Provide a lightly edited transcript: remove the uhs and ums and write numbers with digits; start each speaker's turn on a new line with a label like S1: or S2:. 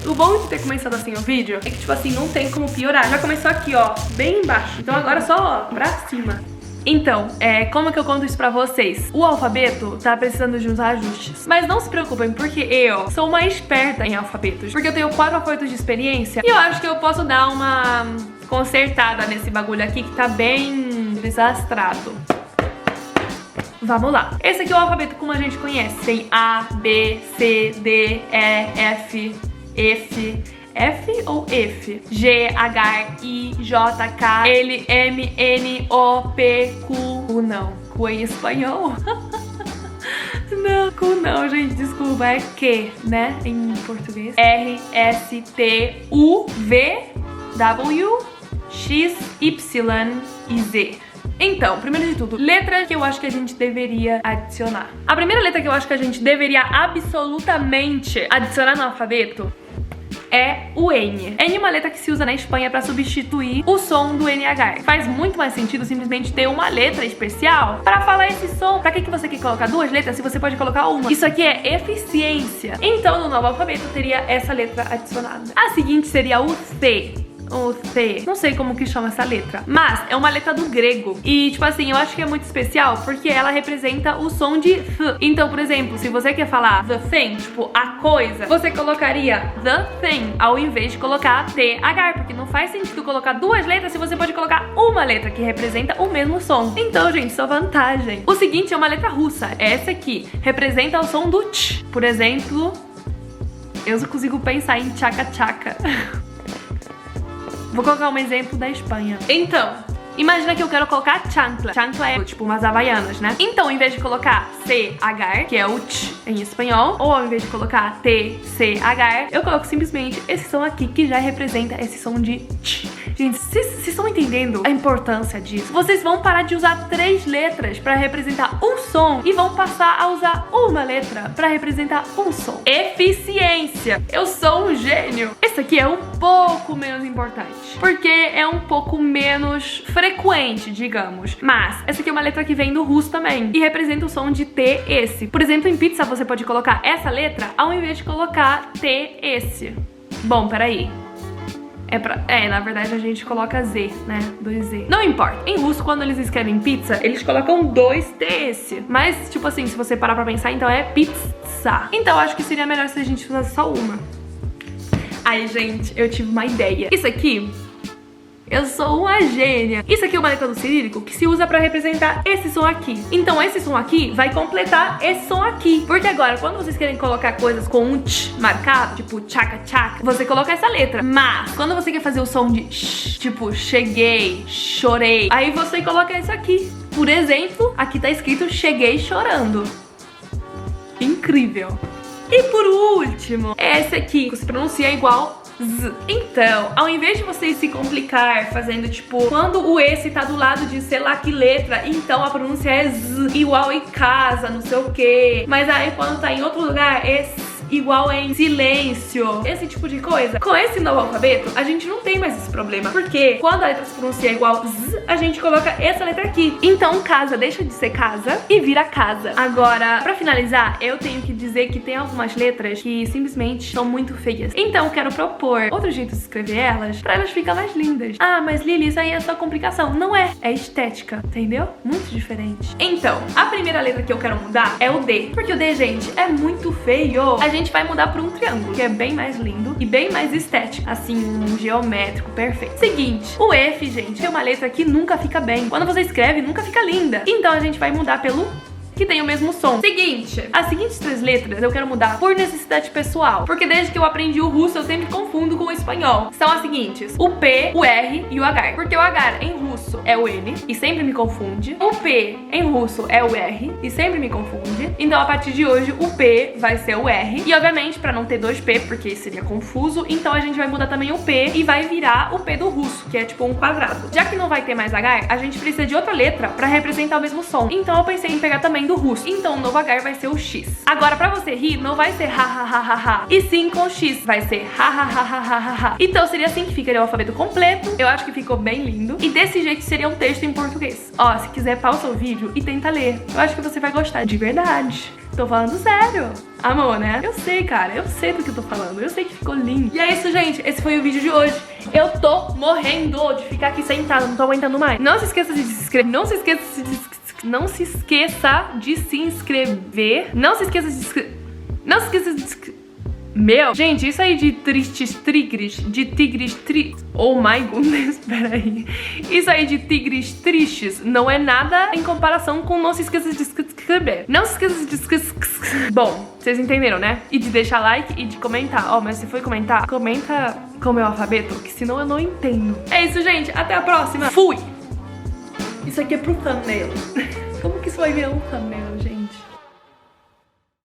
S1: O bom de ter começado assim o vídeo é que, tipo assim, não tem como piorar. Já começou aqui, ó, bem embaixo. Então agora só, ó, pra cima. Então, como que eu conto isso pra vocês? O alfabeto tá precisando de uns ajustes. Mas não se preocupem, porque eu sou uma esperta em alfabetos. Porque eu tenho 4 alfabetos de experiência. E eu acho que eu posso dar uma consertada nesse bagulho aqui que tá bem desastrado. Vamos lá. Esse aqui é o alfabeto como a gente conhece. Tem A, B, C, D, E, F, F ou F? G, H, I, J, K, L, M, N, O, P, Q. Não. Q em espanhol? Não, Q não, gente. Desculpa. É Q, né? Em português. R, S, T, U, V, W, X, Y e Z. Então, primeiro de tudo, letra que eu acho que a gente deveria adicionar. A primeira letra que eu acho que a gente deveria absolutamente adicionar no alfabeto é o N. N é uma letra que se usa na Espanha pra substituir o som do NH. Faz muito mais sentido simplesmente ter uma letra especial pra falar esse som. Pra que você quer colocar 2 letras se você pode colocar uma? Isso aqui é eficiência. Então, no novo alfabeto teria essa letra adicionada. A seguinte seria o C. O C. Não sei como que chama essa letra, mas é uma letra do grego. E, tipo assim, eu acho que é muito especial porque ela representa o som de Th. Então, por exemplo, se você quer falar the thing, tipo, a coisa, você colocaria the thing ao invés de colocar TH, porque não faz sentido colocar 2 letras se você pode colocar uma letra que representa o mesmo som. Então, gente, só vantagem. O seguinte é uma letra russa. Essa aqui representa o som do tch. Por exemplo, eu só consigo pensar em tchaca-tchaca. Vou colocar um exemplo da Espanha. Então, imagina que eu quero colocar chancla. Chancla é tipo umas havaianas, né? Então, em vez de colocar CH, que é o tch em espanhol, ou ao invés de colocar TCH, eu coloco simplesmente esse som aqui, que já representa esse som de tch. Gente, vocês estão entendendo a importância disso? Vocês vão parar de usar 3 letras pra representar um som e vão passar a usar uma letra pra representar um som. Eficiência! Eu sou um gênio! Esse aqui é um pouco menos importante, porque é um pouco menos frequente, digamos. Mas essa aqui é uma letra que vem do russo também e representa o som de T, esse. Por exemplo, em pizza você pode colocar essa letra ao invés de colocar T, esse. Bom, peraí. Na verdade a gente coloca Z, né? 2Z. Não importa. Em russo, quando eles escrevem pizza, eles colocam 2TS. Mas, tipo assim, se você parar pra pensar, então é pizza. Então, acho que seria melhor se a gente usasse só uma. Ai, gente, eu tive uma ideia. Isso aqui... Eu sou uma gênia. Isso aqui é uma letra do cirílico que se usa pra representar esse som aqui. Então esse som aqui vai completar esse som aqui. Porque agora, quando vocês querem colocar coisas com um tch marcado, tipo tchaca-tchaca, você coloca essa letra. Mas, quando você quer fazer o som de sh, tipo cheguei, chorei, aí você coloca isso aqui. Por exemplo, aqui tá escrito cheguei chorando. Incrível. E por último, esse aqui, que se pronuncia igual Z. Então, ao invés de vocês se complicar fazendo tipo, quando o esse tá do lado de sei lá que letra, então a pronúncia é Z, igual em casa, não sei o que. Mas aí quando tá em outro lugar, é igual em silêncio, esse tipo de coisa. Com esse novo alfabeto, a gente não tem mais esse problema, porque quando a letra se pronuncia igual Z, a gente coloca essa letra aqui. Então casa deixa de ser casa e vira casa. Agora, pra finalizar, eu tenho que dizer que tem algumas letras que simplesmente são muito feias. Então eu quero propor outro jeito de escrever elas pra elas ficarem mais lindas. Ah, mas Lili, isso aí é só complicação. Não é, é estética, entendeu? Muito diferente. Então, a primeira letra que eu quero mudar é o D, porque o D, gente, é muito feio. A gente vai mudar para um triângulo, que é bem mais lindo e bem mais estético, assim, um geométrico perfeito. Seguinte, o F, gente, é uma letra que nunca fica bem. Quando você escreve, nunca fica linda. Então a gente vai mudar pelo que tem o mesmo som. Seguinte, as seguintes 3 letras eu quero mudar por necessidade pessoal, porque desde que eu aprendi o russo eu sempre confundo com o espanhol. São as seguintes: o P, o R e o H. Porque o H em russo é o N e sempre me confunde. O P em russo é o R e sempre me confunde. Então a partir de hoje o P vai ser o R. E obviamente pra não ter 2 P, porque seria confuso, então a gente vai mudar também o P e vai virar o P do russo, que é tipo um quadrado. Já que não vai ter mais H, a gente precisa de outra letra pra representar o mesmo som. Então eu pensei em pegar também do russo. Então o novo H vai ser o X. Agora, pra você rir, não vai ser ha ha ha ha ha, e sim com X. Vai ser ha ha ha ha ha ha ha. Então seria assim que ficaria o alfabeto completo. Eu acho que ficou bem lindo. E desse jeito seria um texto em português. Ó, se quiser pausa o vídeo e tenta ler. Eu acho que você vai gostar de verdade. Tô falando sério. Amor, né? Eu sei, cara. Eu sei do que eu tô falando. Eu sei que ficou lindo. E é isso, gente. Esse foi o vídeo de hoje. Eu tô morrendo de ficar aqui sentada. Não tô aguentando mais. Não se esqueça de se inscrever. Não se esqueça de se inscrever. Não se esqueça de se inscrever. Não se esqueça de se inscrever. Não se esqueça de se inscrever. Meu, gente, isso aí de tristes tigres, de tigres oh my goodness, peraí. Isso aí de tigres tristes não é nada em comparação com não se esqueça de se inscrever. Não se esqueça de se inscrever. Bom, vocês entenderam, né? E de deixar like e de comentar. Ó, mas se for comentar, comenta com o meu alfabeto, que senão eu não entendo. É isso, gente. Até a próxima. Fui! Isso aqui é pro thumbnail. Como que isso vai virar um thumbnail, gente?